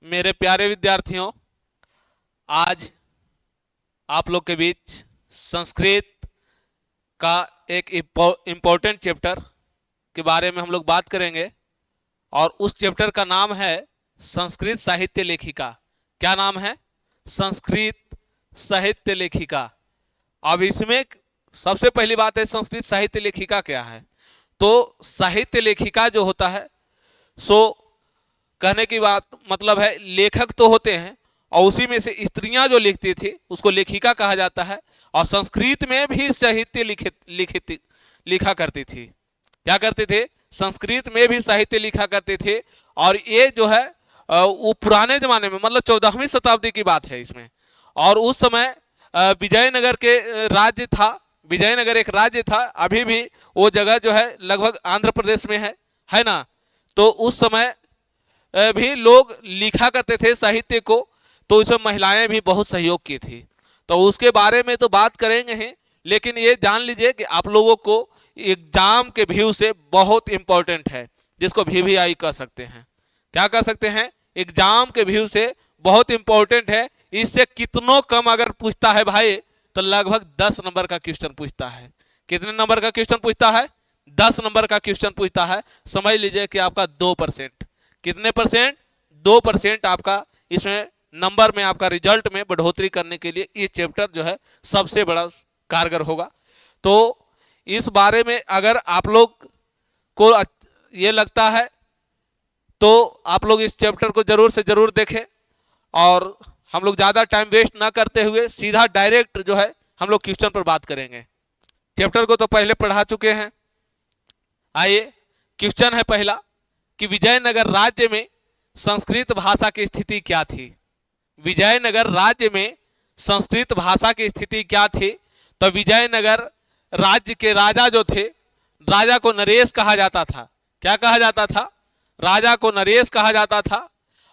मेरे प्यारे विद्यार्थियों, आज आप लोग के बीच संस्कृत का एक इम्पोर्टेंट चैप्टर के बारे में हम लोग बात करेंगे और उस चैप्टर का नाम है संस्कृत साहित्य लेखिका। क्या नाम है? संस्कृत साहित्य लेखिका। अब इसमें सबसे पहली बात है, संस्कृत साहित्य लेखिका क्या है? तो साहित्य लेखिका जो होता है सो कहने की बात मतलब है लेखक तो होते हैं और उसी में से स्त्रियां जो लिखती थी उसको लेखिका कहा जाता है। और संस्कृत में भी साहित्य लिखा करती थी। क्या करते थे? संस्कृत में भी साहित्य लिखा करते थे। और ये जो है वो पुराने जमाने में मतलब 14वीं शताब्दी की बात है इसमें। और उस समय विजयनगर के राज्य था। विजयनगर एक राज्य था। अभी भी वो जगह जो है लगभग आंध्र प्रदेश में है ना। तो उस समय भी लोग लिखा करते थे साहित्य को, तो इसमें महिलाएं भी बहुत सहयोग की थी। तो उसके बारे में तो बात करेंगे ही, लेकिन ये जान लीजिए कि आप लोगों को एग्जाम के व्यू से बहुत इंपॉर्टेंट है, जिसको VVI कह सकते हैं। क्या कह सकते हैं? एग्जाम के व्यू से बहुत इंपॉर्टेंट है। इससे कितनों कम अगर पूछता है भाई तो लगभग 10 नंबर का क्वेश्चन पूछता है। कितने नंबर का क्वेश्चन पूछता है? 10 नंबर का क्वेश्चन पूछता है। समझ लीजिए कि आपका 2%। कितने परसेंट? 2% आपका इसमें नंबर में, आपका रिजल्ट में बढ़ोतरी करने के लिए ये चैप्टर जो है सबसे बड़ा कारगर होगा। तो इस बारे में अगर आप लोग को ये लगता है तो आप लोग इस चैप्टर को जरूर से जरूर देखें। और हम लोग ज़्यादा टाइम वेस्ट ना करते हुए सीधा डायरेक्ट जो है हम लोग क्वेश्चन पर बात करेंगे। चैप्टर को तो पहले पढ़ा चुके हैं। आइए, क्वेश्चन है पहला कि विजयनगर राज्य में संस्कृत भाषा की स्थिति क्या थी? विजयनगर राज्य में संस्कृत भाषा की स्थिति क्या थी? तो विजयनगर राज्य के राजा जो थे, राजा को नरेश कहा जाता था। क्या कहा जाता था? राजा को नरेश कहा जाता था।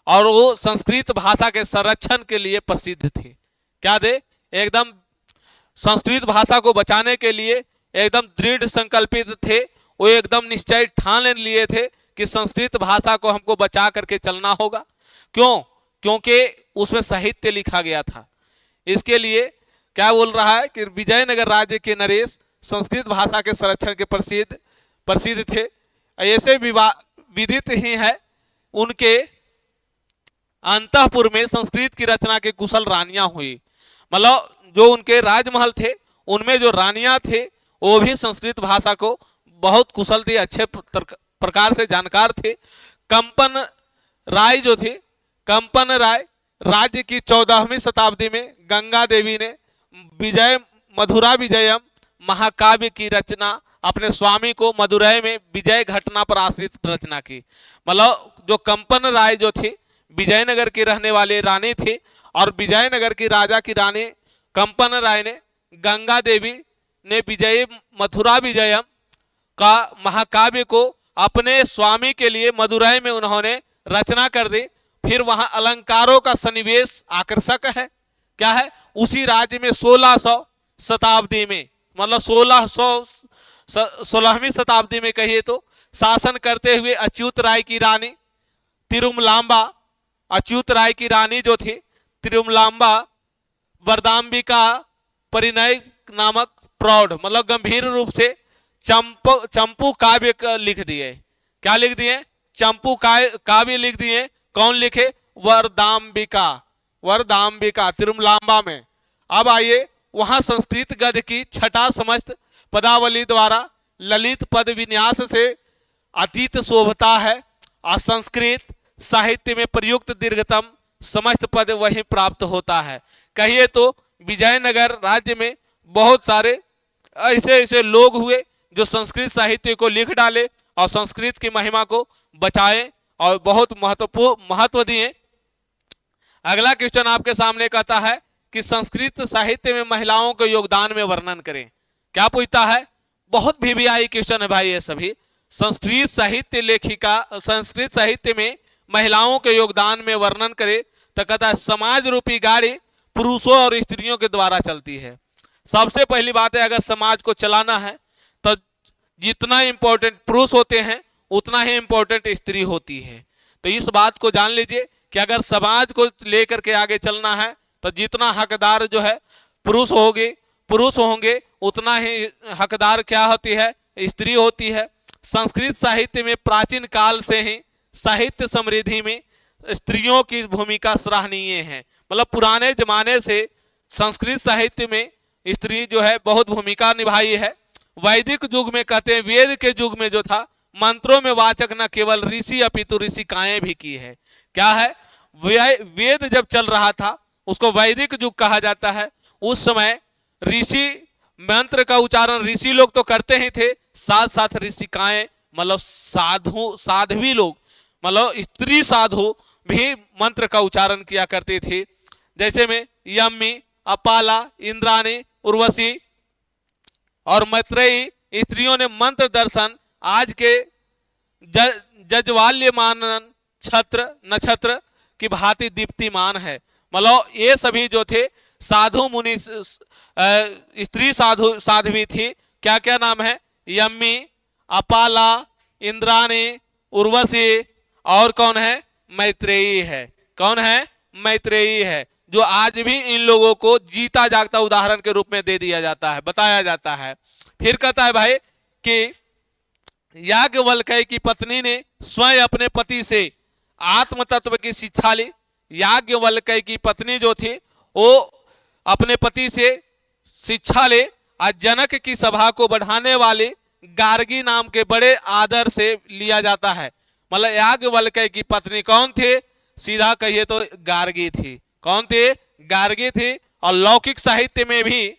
और वो संस्कृत भाषा के संरक्षण के लिए प्रसिद्ध थे। क्या दे? एकदम संस्कृत भाषा को बचाने के लिए एकदम दृढ़ संकल्पित थे। वो एकदम निश्चय ठान लिए थे कि संस्कृत भाषा को हमको बचा करके चलना होगा। क्यों? क्योंकि उसमें साहित्य लिखा गया था। इसके लिए क्या बोल रहा है कि विजयनगर राज्य के नरेश संस्कृत भाषा के संरक्षण के प्रसिद्ध थे। ऐसे विदित ही है उनके अंतःपुर में संस्कृत की रचना के कुशल रानियां हुई। मतलब जो उनके राजमहल थे उनमें जो रानियां थे वो भी संस्कृत भाषा को बहुत कुशल थे, अच्छे प्रकार से जानकार थे। कंपन राय जो थे, कंपन राय राज्य की 14वीं शताब्दी में गंगा देवी ने मधुरा विजयम महाकाव्य की रचना अपने स्वामी को मदुरै में विजय घटना पर आश्रित रचना की। मतलब जो कंपन राय जो थी विजयनगर की रहने वाली रानी थी और विजयनगर की राजा की रानी कंपन राय ने गंगा देवी ने मथुरा विजयम का महाकाव्य को अपने स्वामी के लिए मदुरै में उन्होंने रचना कर दी। फिर वहां अलंकारों का सन्निवेश आकर्षक है। क्या है? उसी राज्य में 1600 शताब्दी में मतलब 16वीं शताब्दी में कहिए तो शासन करते हुए अच्युत राय की रानी तिरुमलांबा, अच्युत राय की रानी जो थी तिरुमलांबा वरदाम्बिका परिणय नामक प्रौढ़ मतलब गंभीर रूप से चंपू काव्य लिख दिए। क्या लिख दिए? चंपू काव्य लिख दिए। कौन लिखे? वरदाम्बिका। वरदाम्बिका तिरुमलांबा में। अब आइए, वहां संस्कृत गद्य की छठा समस्त पदावली द्वारा ललित पद विन्यास से अतीत शोभता है और संस्कृत साहित्य में प्रयुक्त दीर्घतम समस्त पद वहीं प्राप्त होता है। कहिए तो विजयनगर राज्य में बहुत सारे ऐसे लोग हुए जो संस्कृत साहित्य को लिख डाले और संस्कृत की महिमा को बचाए और बहुत महत्व दिए। अगला क्वेश्चन आपके सामने कहता है कि संस्कृत साहित्य में महिलाओं के योगदान में वर्णन करें। क्या पूछता है? बहुत VVI क्वेश्चन है भाई ये सभी। संस्कृत साहित्य लेखिका संस्कृत साहित्य में महिलाओं के योगदान में वर्णन करे तो कहता है समाज रूपी गाड़ी पुरुषों और स्त्रियों के द्वारा चलती है। सबसे पहली बात है, अगर समाज को चलाना है तो जितना इंपॉर्टेंट पुरुष होते हैं उतना ही इंपॉर्टेंट स्त्री होती है। तो इस बात को जान लीजिए कि अगर समाज को लेकर के आगे चलना है तो जितना हकदार जो है पुरुष होंगे उतना ही हकदार क्या होती है, स्त्री होती है। संस्कृत साहित्य में प्राचीन काल से ही साहित्य समृद्धि में स्त्रियों की भूमिका सराहनीय है। मतलब पुराने जमाने से संस्कृत साहित्य में स्त्री जो है बहुत भूमिका निभाई है। वैदिक युग में कहते हैं, वेद के युग में जो था, मंत्रों में वाचक न केवल ऋषि अपितु ऋषिकाएं भी की है। क्या है, वेद जब चल रहा था उसको वैदिक युग कहा जाता है। उस समय ऋषि मंत्र का उच्चारण ऋषि लोग तो करते ही थे, साथ साथ ऋषिकाएं मतलब साध्वी लोग, मतलब स्त्री साधु भी मंत्र का उच्चारण किया करते थे। जैसे में यम्मी, अपाला, इंद्राणी, उर्वशी और मैत्रेयी स्त्रियों ने मंत्र दर्शन आज के जज्वाल्यमान छत्र नक्षत्र की भांति दीप्तिमान है। मतलब ये सभी जो थे साधु मुनि स्त्री साध्वी थी। क्या क्या नाम है, यम्मी, अपाला, इंद्राणी, उर्वशी और कौन है, मैत्रेयी है। कौन है, मैत्रेयी है, जो आज भी इन लोगों को जीता जागता उदाहरण के रूप में दे दिया जाता है, बताया जाता है। फिर कहता है भाई कि याज्ञवल्क्य की पत्नी ने स्वयं अपने पति से आत्म तत्व की शिक्षा ली। याज्ञवल्क्य की पत्नी जो थी वो अपने पति से शिक्षा ले। आज जनक की सभा को बढ़ाने वाले गार्गी नाम के बड़े आदर से लिया जाता है। मतलब याज्ञवल्क्य की पत्नी कौन थे, सीधा कहिए तो गार्गी थी। कौन थे, गार्गी थी। और लौकिक साहित्य में भी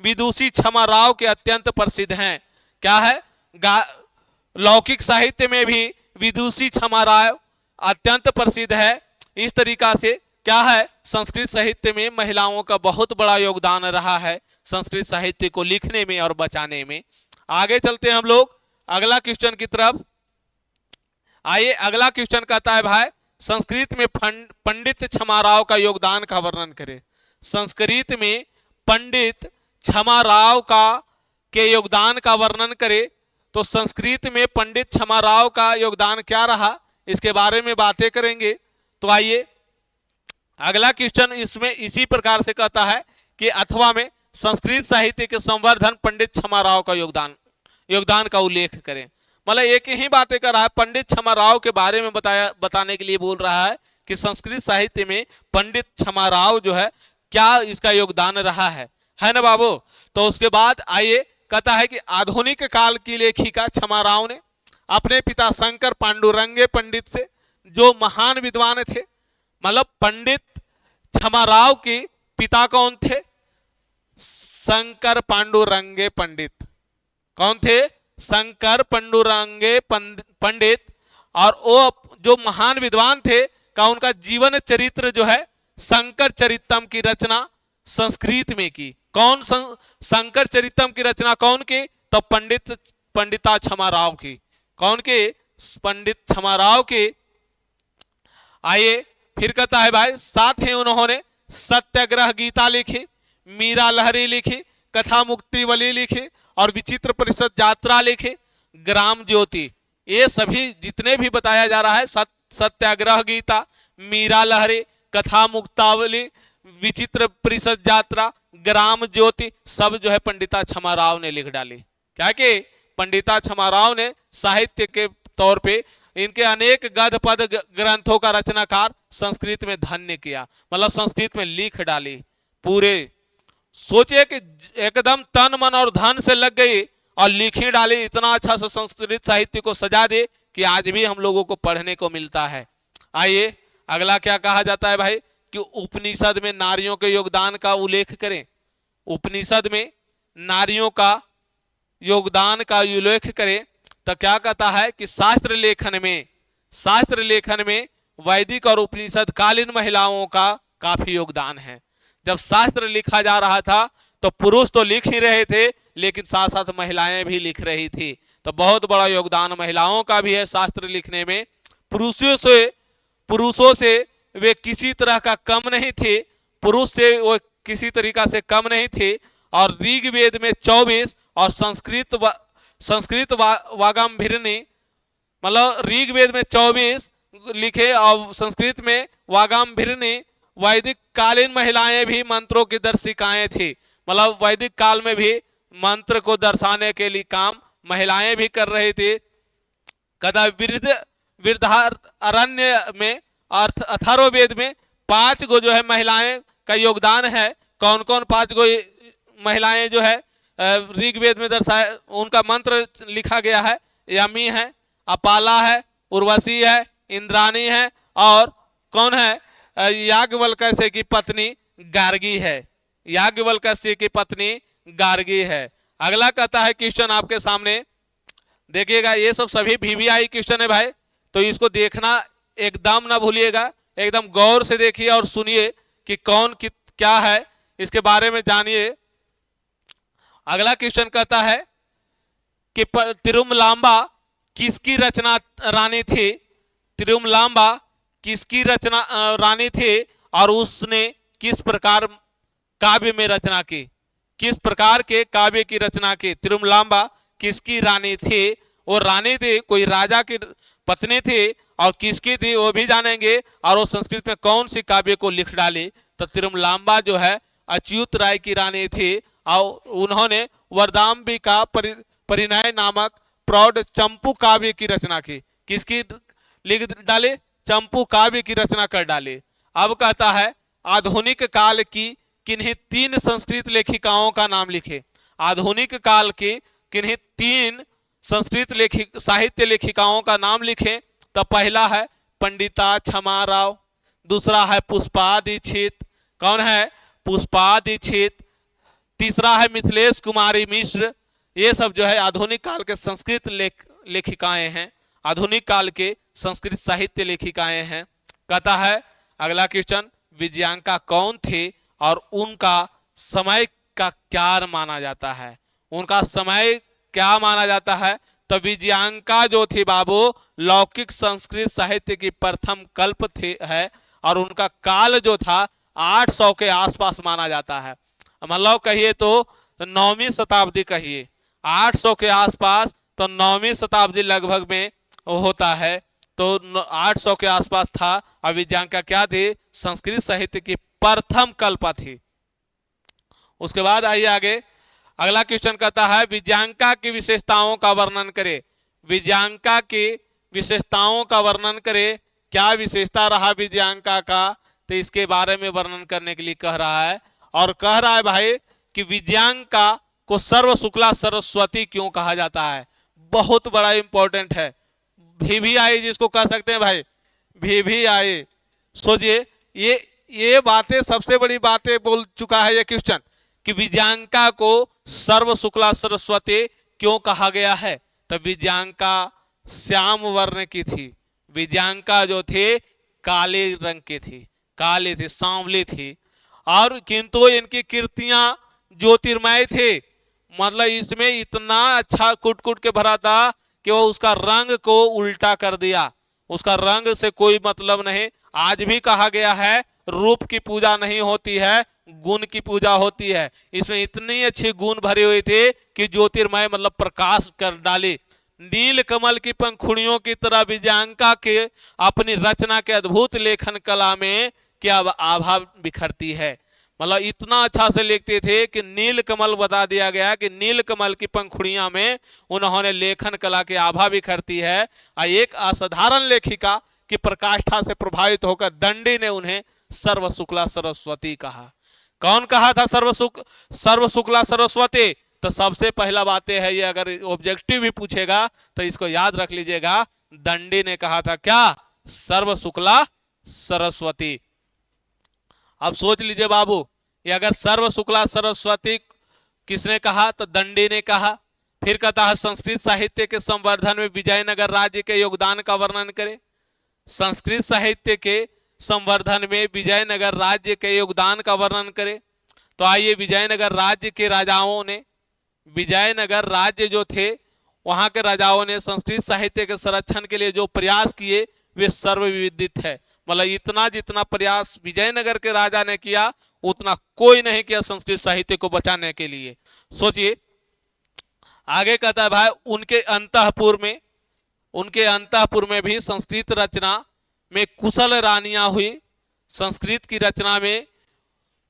विदुषी क्षमा राव के अत्यंत प्रसिद्ध हैं। क्या है, लौकिक साहित्य में भी विदुषी क्षमा राव अत्यंत प्रसिद्ध है। इस तरीका से क्या है, संस्कृत साहित्य में महिलाओं का बहुत बड़ा योगदान रहा है संस्कृत साहित्य को लिखने में और बचाने में। आगे चलते हैं हम लोग अगला क्वेश्चन की तरफ। आइए, अगला क्वेश्चन कहता है भाई, संस्कृत में पंडित क्षमाराव का योगदान का वर्णन करें। संस्कृत में पंडित क्षमाराव के योगदान का वर्णन करें। तो संस्कृत में पंडित क्षमाराव का योगदान क्या रहा, इसके बारे में बातें करेंगे। तो आइए, अगला क्वेश्चन इसमें इसी प्रकार से कहता है कि अथवा में संस्कृत साहित्य के संवर्धन पंडित क्षमाराव का योगदान का उल्लेख करें। मतलब एक ही बातें कर रहा है, पंडित क्षमाराव के बारे में बताने के लिए बोल रहा है कि संस्कृत साहित्य में पंडित क्षमाराव जो है क्या इसका योगदान रहा है ना बाबू। तो उसके बाद आइए, कहता है कि आधुनिक काल की लेखिका क्षमाराव ने अपने पिता शंकर पांडुरंगे पंडित से, जो महान विद्वान थे। मतलब पंडित क्षमाराव के पिता कौन थे, शंकर पांडुरंगे पंडित। कौन थे, शंकर पांडुरंगे पंडित। और वो जो महान विद्वान थे का उनका जीवन चरित्र जो है शंकर चरितम की रचना संस्कृत में की। कौन, शंकर चरितम की रचना कौन की, तो पंडिता क्षमाराव की। कौन के, पंडित क्षमाराव के। आइए, फिर कहता है भाई, साथ ही उन्होंने सत्याग्रह गीता लिखी, मीरा लहरी लिखी, कथा मुक्तिवली लिखी और विचित्र परिषद यात्रा लिखी, ग्राम ज्योति। ये सभी जितने भी बताया जा रहा है, सत्याग्रह गीता, मीरा लहरी, कथा मुक्तावली, विचित्र परिषद यात्रा, ग्राम ज्योति, सब जो है पंडिता क्षमाराव ने लिख डाली। क्या कि पंडिता क्षमाराव ने साहित्य के तौर पे इनके अनेक गद्य पद ग्रंथों का रचनाकार संस्कृत में धन्य किया। मतलब संस्कृत में लिख डाली पूरे। सोचिए कि एकदम तन मन और धन से लग गई और लिखी डाली। इतना अच्छा से संस्कृत साहित्य को सजा दे कि आज भी हम लोगों को पढ़ने को मिलता है। आइए, अगला क्या कहा जाता है भाई कि उपनिषद में नारियों के योगदान का उल्लेख करें। उपनिषद में नारियों का योगदान का उल्लेख करें तो क्या कहता है कि शास्त्र लेखन में वैदिक और उपनिषद कालीन महिलाओं का काफी योगदान है। जब शास्त्र लिखा जा रहा था तो पुरुष तो लिख ही रहे थे, लेकिन साथ साथ महिलाएं भी लिख रही थी। तो बहुत बड़ा योगदान महिलाओं का भी है शास्त्र लिखने में। पुरुषों से वे किसी तरह का कम नहीं थे, पुरुष से वो किसी तरीका से कम नहीं थे। और ऋग्वेद में 24 और संस्कृत वागम्भीरनी, मतलब ऋग्वेद में 24 लिखे और संस्कृत में वागाम्भीरिनी वैदिक कालीन महिलाएं भी मंत्रों की दर्शिकाएं थी। मतलब वैदिक काल में भी मंत्र को दर्शाने के लिए काम महिलाएं भी कर रही थी। कदा वृद्धारण्य में अथर्ववेद में 5 गो जो है महिलाएं का योगदान है। कौन कौन 5 गो महिलाएं जो है ऋग्वेद में दर्शाया, उनका मंत्र लिखा गया है। यमी है, अपाला है, उर्वशी है, इंद्राणी है और कौन है, याज्ञवल्क्य की पत्नी गार्गी है। याज्ञवल्क्य की पत्नी गार्गी है। अगला कहता है क्वेश्चन आपके सामने देखिएगा, ये सब सभी VVI क्वेश्चन है भाई, तो इसको देखना एकदम ना भूलिएगा, एकदम गौर से देखिए और सुनिए कि कौन क्या है, इसके बारे में जानिए। अगला क्वेश्चन कहता है कि तिरुमलांबा किसकी रचना रानी थी? तिरुमलांबा किसकी रचना रानी थी और उसने किस प्रकार काव्य में रचना की? किस प्रकार के काव्य की रचना की? तिरुमलांबा किसकी रानी थी? वो रानी थी, कोई राजा की पत्नी थी, और किसकी थी वो भी जानेंगे। और वो संस्कृत में कौन सी काव्य को लिख डाली? तो तिरुमलांबा जो है अच्युत राय की रानी थी और उन्होंने वरदाम्बिका परिणय नामक प्रौढ़ चंपू काव्य की रचना की। किसकी लिख डाली? चंपू काव्य की रचना कर डाली। अब कहता है आधुनिक काल की किन्हीं 3 संस्कृत लेखिकाओं का नाम लिखे। आधुनिक काल की किन्हीं 3 संस्कृत साहित्य लेखिकाओं का नाम लिखें। तो पहला है पंडिता क्षमा राव, दूसरा है पुष्पा दीक्षित। कौन है? पुष्पा दीक्षित। तीसरा है मिथिलेश कुमारी मिश्र। ये सब जो है आधुनिक काल के संस्कृत लेखिकाएं हैं, आधुनिक काल के संस्कृत साहित्य लेखिकाएं हैं। कहता है अगला क्वेश्चन, विजयांका कौन थे और उनका समय का क्या माना जाता है? उनका समय क्या माना जाता है? तो विजयांका जो थी बाबू लौकिक संस्कृत साहित्य की प्रथम कल्प थी है और उनका काल जो था 800 के आसपास माना जाता है। मतलब कहिए तो 9वीं शताब्दी कहिए, 800 के आसपास, तो 9वीं शताब्दी लगभग में होता है। तो 800 के आसपास था। और विजयांका क्या थी? संस्कृत साहित्य की प्रथम कल्पा थी। उसके बाद आइए आगे, अगला क्वेश्चन कहता है विजयांका की विशेषताओं का वर्णन करें। विजयांका की विशेषताओं का वर्णन करें। क्या विशेषता रहा विजयांका का? तो इसके बारे में वर्णन करने के लिए कह रहा है, और कह रहा है भाई कि विजयांका को सर्व शुक्ला सरस्वती क्यों कहा जाता है? बहुत बड़ा इंपॉर्टेंट है। VVI जिसको कह सकते हैं भाई, VVI। सोचिए ये बातें, सबसे बड़ी बातें बोल चुका है ये क्वेश्चन कि विजयांका को सर्व शुक्ला सरस्वती क्यों कहा गया है? तो विजयांका श्याम वर्ण की थी। विजयांका जो थे काले रंग की थी, काली थी, सांवली थी। और किंतु इनकी कृतियां ज्योतिर्मय थे। मतलब इसमें इतना अच्छा कुट कुट के भरा था कि वो उसका रंग को उल्टा कर दिया। उसका रंग से कोई मतलब नहीं। आज भी कहा गया है रूप की पूजा नहीं होती है, गुण की पूजा होती है। इसमें इतनी अच्छी गुण भरी हुई थी कि ज्योतिर्मय मतलब प्रकाश कर डाली। नील कमल की पंखुड़ियों की तरह विजयांका के अपनी रचना के अद्भुत लेखन कला में क्या आभा बिखरती है। मतलब इतना अच्छा से लिखते थे कि नील कमल बता दिया गया कि नील कमल की पंखुड़ियां में उन्होंने लेखन कला की आभा बिखरती है। एक असाधारण लेखिका की प्रकाष्ठा से प्रभावित होकर दंडी ने उन्हें सर्व शुक्ला सरस्वती कहा। कौन कहा था सर्व शुक्ला सरस्वती? तो सबसे पहला बातें है ये, अगर ऑब्जेक्टिव भी पूछेगा तो इसको याद रख लीजिएगा, दंडी ने कहा था क्या? सर्व शुक्ला सरस्वती। अब सोच लीजिए बाबू, ये अगर सर्व शुक्ला सरस्वती किसने कहा? तो दंडी ने कहा। फिर कहता है संस्कृत साहित्य के संवर्धन में विजयनगर राज्य के योगदान का वर्णन करें। संस्कृत साहित्य के संवर्धन में विजयनगर राज्य के योगदान का वर्णन करें। तो आइए, विजयनगर राज्य के राजाओं ने, विजयनगर राज्य जो थे वहां के राजाओं ने संस्कृत साहित्य के संरक्षण के लिए जो प्रयास किए वे सर्वविदित है। मतलब इतना जितना प्रयास विजयनगर के राजा ने किया उतना कोई नहीं किया संस्कृत साहित्य को बचाने के लिए। सोचिए आगे कहता है भाई, उनके अंतःपुर में भी संस्कृत रचना में कुशल रानियां हुई। संस्कृत की रचना में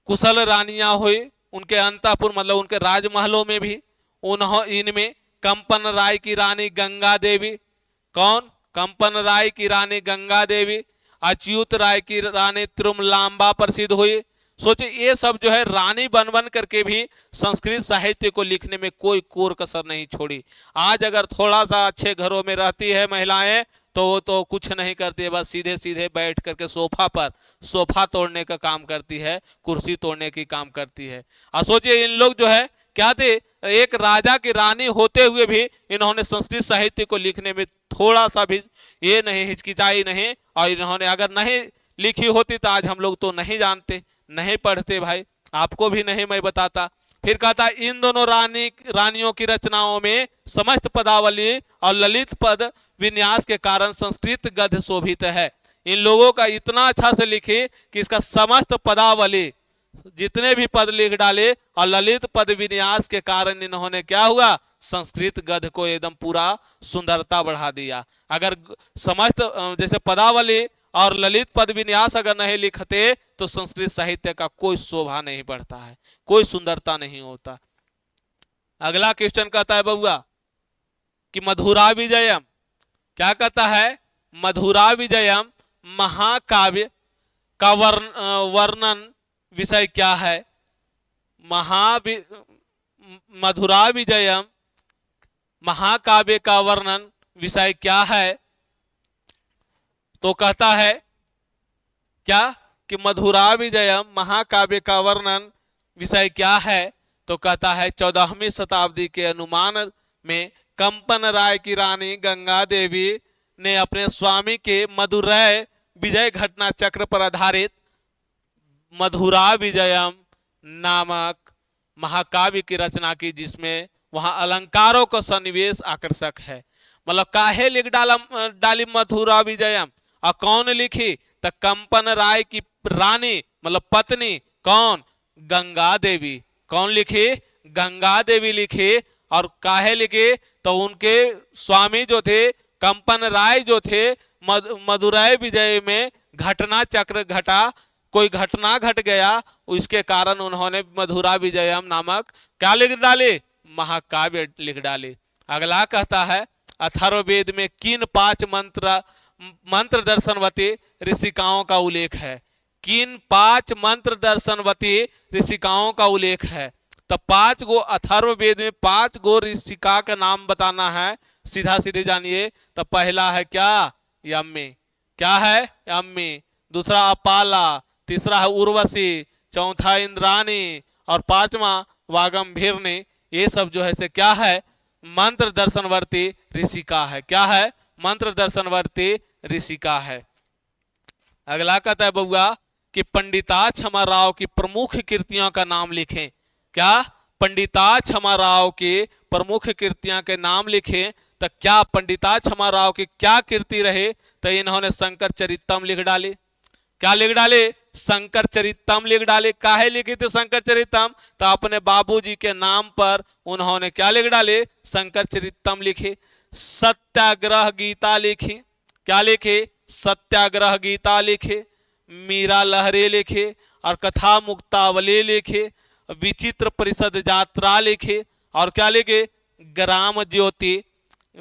कुशल रानियां हुई, उनके अंतःपुर मतलब उनके राजमहलों में भी। इनमें कंपन राय की रानी गंगा देवी, कौन? कंपन राय की रानी गंगा देवी, अच्युत राय की रानी त्रिमलांबा प्रसिद्ध हुई। सोचिए ये सब जो है रानी बन बन करके भी संस्कृत साहित्य को लिखने में कोई कोर कसर नहीं छोड़ी। आज अगर थोड़ा सा अच्छे घरों में रहती है महिलाएं तो वो तो कुछ नहीं करती है, बस सीधे सीधे बैठ करके सोफा पर सोफा तोड़ने का काम करती है, कुर्सी तोड़ने की काम करती है। और सोचिए इन लोग जो है क्या थे, एक राजा की रानी होते हुए भी इन्होंने संस्कृत साहित्य को लिखने में थोड़ा सा भी ये नहीं हिचकिचाई नहीं, और इन्होंने अगर नहीं लिखी होती तो आज हम लोग तो नहीं जानते, नहीं पढ़ते भाई, आपको भी नहीं मैं बताता। फिर कहता इन दोनों रानियों की रचनाओं में समस्त पदावली और ललित पद विन्यास के कारण संस्कृत गद्य शोभित है। इन लोगों का इतना अच्छा से लिखे कि इसका समस्त पदावली जितने भी पद लिख डाले और ललित पद विन्यास के कारण इन्होंने क्या हुआ, संस्कृत गद्य को एकदम पूरा सुंदरता बढ़ा दिया। अगर समस्त जैसे पदावली और ललित पद विन्यास अगर नहीं लिखते तो संस्कृत साहित्य का कोई शोभा नहीं बढ़ता है, कोई सुंदरता नहीं होता। अगला क्वेश्चन कहता है बउआ कि मधुरा विजयम, क्या कहता है? मधुरा विजयम महाकाव्य का वर्णन विषय क्या है? मधुरा विजयम महाकाव्य का वर्णन विषय क्या है? तो कहता है क्या कि मधुरा विजयम महाकाव्य का वर्णन विषय क्या है? तो कहता है 14वीं शताब्दी के अनुमान में कंपन राय की रानी गंगा देवी ने अपने स्वामी के मधुरै विजय घटना चक्र पर आधारित मधुरा विजयम नामक महाकाव्य की रचना की, जिसमें वहां अलंकारों का सन्निवेश आकर्षक है। मतलब काहे लिख डाली मधुरा विजयम, और कौन लिखी? तो कंपन राय की रानी मतलब पत्नी, कौन? गंगा देवी। कौन लिखी? गंगा देवी लिखी। और काहे लिखी? तो उनके स्वामी जो थे कंपन राय जो थे मधुरै विजय में घटना चक्र घटा, कोई घटना घट गया, उसके कारण उन्होंने मधुरा विजयम नामक क्या लिख डाले? महाकाव्य लिख डाले। अगला कहता है अथर्ववेद में किन 5 मंत्र दर्शनवती ऋषिकाओं का उल्लेख है? किन 5 मंत्र दर्शनवती ऋषिकाओं का उल्लेख है? तो 5 गो अथर्ववेद में 5 गो ऋषिका का नाम बताना है, सीधा सीधे जानिए। तो पहला है क्या? यम्मी। क्या है? यम्मी। दूसरा अपाला, तीसरा है उर्वशी, चौथा इंद्राणी और 5वां वागंभीरनी। ये सब जो है से क्या है? मंत्र दर्शनवर्ती ऋषिका है। क्या है? मंत्र दर्शनवर्ती ऋषिका है। अगला कहता है बउआ कि पंडिताक्ष क्षमा राव की प्रमुख कृतियों का नाम लिखें। क्या? पंडिताक्ष क्षमा राव की प्रमुख कृतियां के नाम लिखें। तो क्या पंडिताक्ष क्षमा राव की क्या कृति रहे? तो इन्होंने शंकर चरितम लिख डाले। क्या लिख डाले? शंकर चरितम लिख डाले। काहे लिखी थी शंकर चरितम? तो अपने बाबूजी के नाम पर उन्होंने क्या लिख डाले? शंकर चरितम लिखे। सत्याग्रह गीता लिखी। क्या लिखे? सत्याग्रह गीता लिखे। मीरा लहरी लिखे और कथा मुक्तावली लिखे। विचित्र परिषद यात्रा लिखे और क्या लिखे? ग्राम ज्योति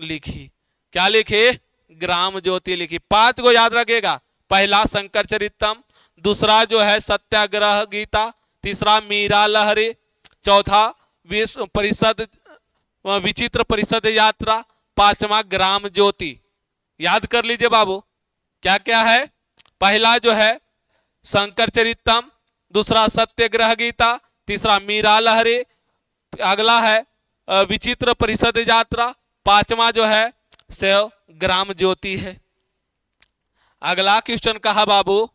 लिखी। क्या लिखे? ग्राम ज्योति लिखी। 5 को याद रखेगा। पहला शंकर चरितम, दूसरा जो है सत्याग्रह गीता, तीसरा मीरा लहरी, चौथा विचित्र परिषद यात्रा, 5वां ग्राम ज्योति। याद कर लीजिए बाबू क्या क्या है। पहला जो है शंकर चरितम, दूसरा सत्याग्रह गीता, तीसरा मीरा लहरी, अगला है विचित्र परिषद यात्रा, 5वां जो है से ग्राम ज्योति है। अगला क्वेश्चन कहा बाबू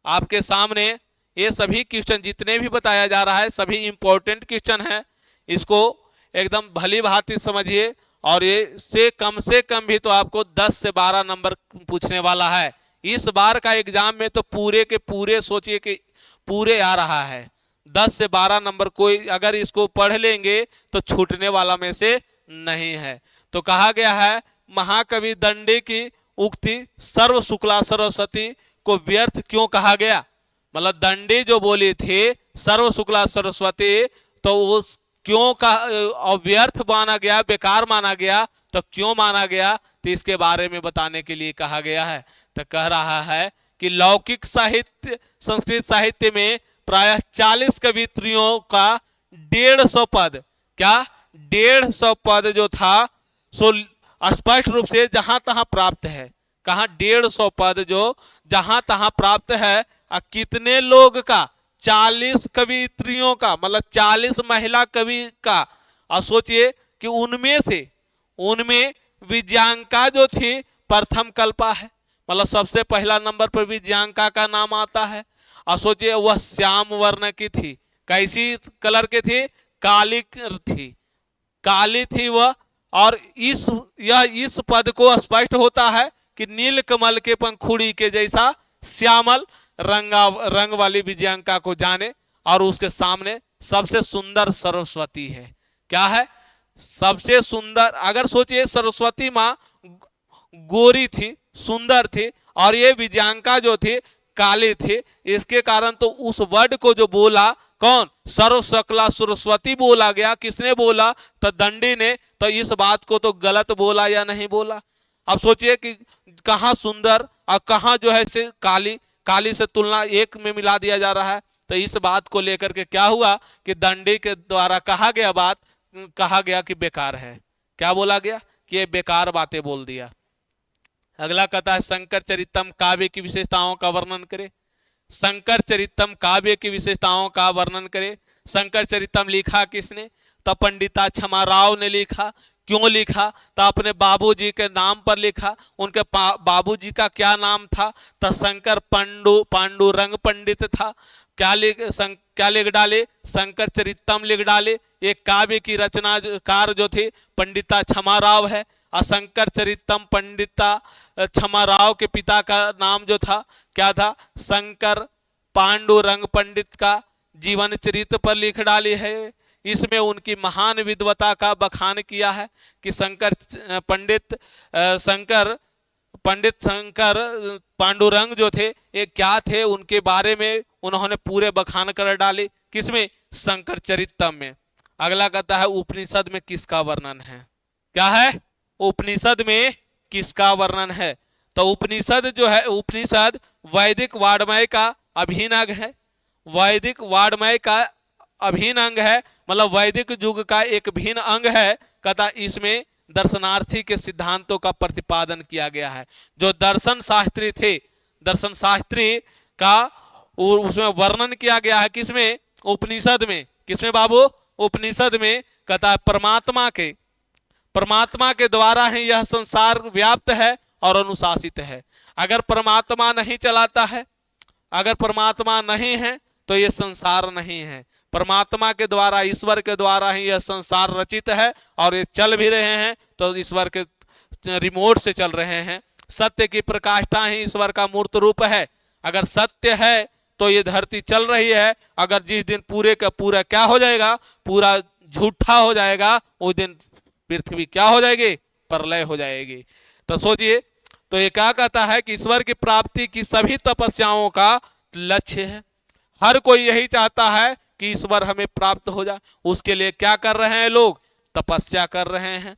आपके सामने, ये सभी क्वेश्चन जितने भी बताया जा रहा है सभी इंपॉर्टेंट क्वेश्चन है, इसको एकदम भली भांति समझिए। और ये से कम भी तो आपको 10 से 12 नंबर पूछने वाला है। इस बार का एग्जाम में तो पूरे के पूरे सोचिए कि पूरे आ रहा है। 10 से 12 नंबर कोई अगर इसको पढ़ लेंगे तो छूटने वाला में से नहीं है। तो कहा गया है महाकवि दंडी की उक्ति सर्व शुक्ला सरस्वती को व्यर्थ क्यों कहा गया? मतलब दंडी जो बोली थी सर्व शुक्ला सरस्वती, तो उस क्यों का व्यर्थ माना गया, बेकार माना गया, तो क्यों माना गया, तो इसके बारे में बताने के लिए कहा गया है। तो कह रहा है कि लौकिक साहित्य, संस्कृत साहित्य में प्रायः 40 कवित्रियों का 150 पद, क्या 150 पद जो था सो स्पष्ट रूप से जहां तहां प्राप्त है। कहा 150 पद जो जहां तहां प्राप्त है। कितने लोग का, 40 कवित्रियों का, मतलब 40 महिला कवि का। और सोचिए कि उनमें विजयांका जो थी प्रथम कल्पा है, मतलब सबसे पहला नंबर पर विजयांका का नाम आता है। और सोचिए वह श्याम वर्ण की थी, कैसी कलर की थी, काली थी, काली थी वह। और इस पद को स्पष्ट होता है कि नील कमल के पंखुड़ी के जैसा श्यामल रंग वाली विजयांका को जाने। और उसके सामने सबसे सुंदर सरस्वती है। क्या है, सबसे सुंदर। अगर सोचिए सरस्वती माँ गोरी थी, सुंदर थी, और ये विजयांका जो थी काली थी। इसके कारण तो उस वर्ड को जो बोला कौन, सर्वशक्ला सरस्वती बोला गया। किसने बोला, तो दंडी ने। तो इस बात को तो गलत बोला या नहीं बोला। अब सोचिए कि कहाँ सुंदर और कहाँ जो है से काली से तुलना एक में मिला दिया जा रहा है। तो इस बात को लेकर के क्या हुआ कि दंडी के द्वारा कहा गया कि बेकार है। क्या बोला गया कि ये बेकार बातें बोल दिया। अगला कहता है शंकर चरितम काव्य की विशेषताओं का वर्णन करे। शंकर चरितम काव्य की विशेषताओं का वर्णन करे। शंकर चरितम लिखा किसने, तो पंडिता क्षमा राव ने लिखा। क्यों लिखा, तो अपने बाबूजी के नाम पर लिखा। उनके बाबूजी का क्या नाम था, तो शंकर पांडुरंग पंडित था। क्या लिख डाले, शंकर चरितम लिख डाले। एक काव्य की रचनाकार जो थी पंडिता क्षमा राव है। और शंकर चरितम पंडिता क्षमा राव के पिता का नाम जो था क्या था, शंकर पांडुरंग पंडित का जीवन चरित्र पर लिख डाली है। इसमें उनकी महान विद्वता का बखान किया है कि शंकर पांडुरंग जो थे ये क्या थे, उनके बारे में उन्होंने पूरे बखान कर डाले। किसमें, शंकर चरितम में। अगला कहता है उपनिषद में किसका वर्णन है। क्या है, उपनिषद में किसका वर्णन है। तो उपनिषद जो है, उपनिषद वैदिक वाड्मय का अभिन्न अंग है। वैदिक वाड्मय का अभिन्न अंग है, मतलब वैदिक युग का एक भिन्न अंग है। कहता इसमें दर्शनार्थी के सिद्धांतों का प्रतिपादन किया गया है। जो दर्शन शास्त्री थे, दर्शन शास्त्री का उसमें वर्णन किया गया है। किसमें, उपनिषद में। किसमें बाबू, उपनिषद में। कहता है परमात्मा के द्वारा ही यह संसार व्याप्त है और अनुशासित है। अगर परमात्मा नहीं चलाता है, अगर परमात्मा नहीं है तो ये संसार नहीं है। परमात्मा के द्वारा, ईश्वर के द्वारा ही यह संसार रचित है और ये चल भी रहे हैं तो ईश्वर के रिमोट से चल रहे हैं। सत्य की प्रकाष्ठा ही ईश्वर का मूर्त रूप है। अगर सत्य है तो ये धरती चल रही है। अगर जिस दिन पूरे का पूरा क्या हो जाएगा, पूरा झूठा हो जाएगा, उस दिन पृथ्वी क्या हो जाएगी, प्रलय हो जाएगी। तो सोचिए, तो ये क्या कहता है कि ईश्वर की प्राप्ति की सभी तपस्याओं का लक्ष्य है। हर कोई यही चाहता है कि ईश्वर हमें प्राप्त हो जाए। उसके लिए क्या कर रहे हैं लोग, तपस्या कर रहे हैं।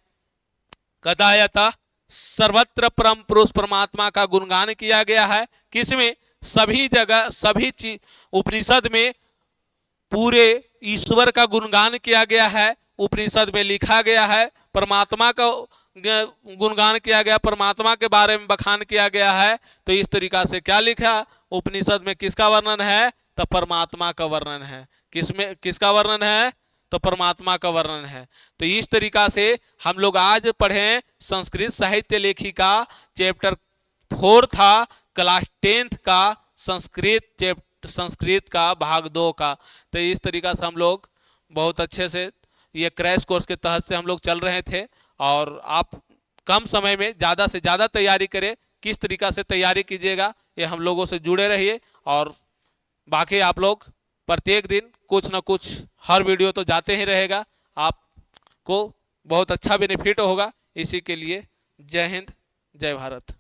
कहता यथा सर्वत्र परम पुरुष परमात्मा का गुणगान किया गया है। किसमें, सभी जगह, सभी चीज उपनिषद में पूरे ईश्वर का गुणगान किया गया है। उपनिषद में लिखा गया है, परमात्मा का गुणगान किया गया, परमात्मा के बारे में बखान किया गया है। तो इस तरीका से क्या लिखा, उपनिषद में किसका वर्णन है, तो परमात्मा का वर्णन है। किसमें, किसका वर्णन है, तो परमात्मा का वर्णन है। तो इस तरीका से हम लोग आज पढ़े संस्कृत साहित्य लेखिका चैप्टर 4 था, क्लास 10th का संस्कृत का भाग 2 का। तो इस तरीका से हम लोग बहुत अच्छे से ये क्रैश कोर्स के तहत से हम लोग चल रहे थे। और आप कम समय में ज़्यादा से ज़्यादा तैयारी करें। किस तरीका से तैयारी कीजिएगा, ये हम लोगों से जुड़े रहिए। और बाकी आप लोग प्रत्येक दिन कुछ ना कुछ, हर वीडियो तो जाते ही रहेगा, आपको बहुत अच्छा बेनिफिट होगा। इसी के लिए जय हिंद, जय भारत।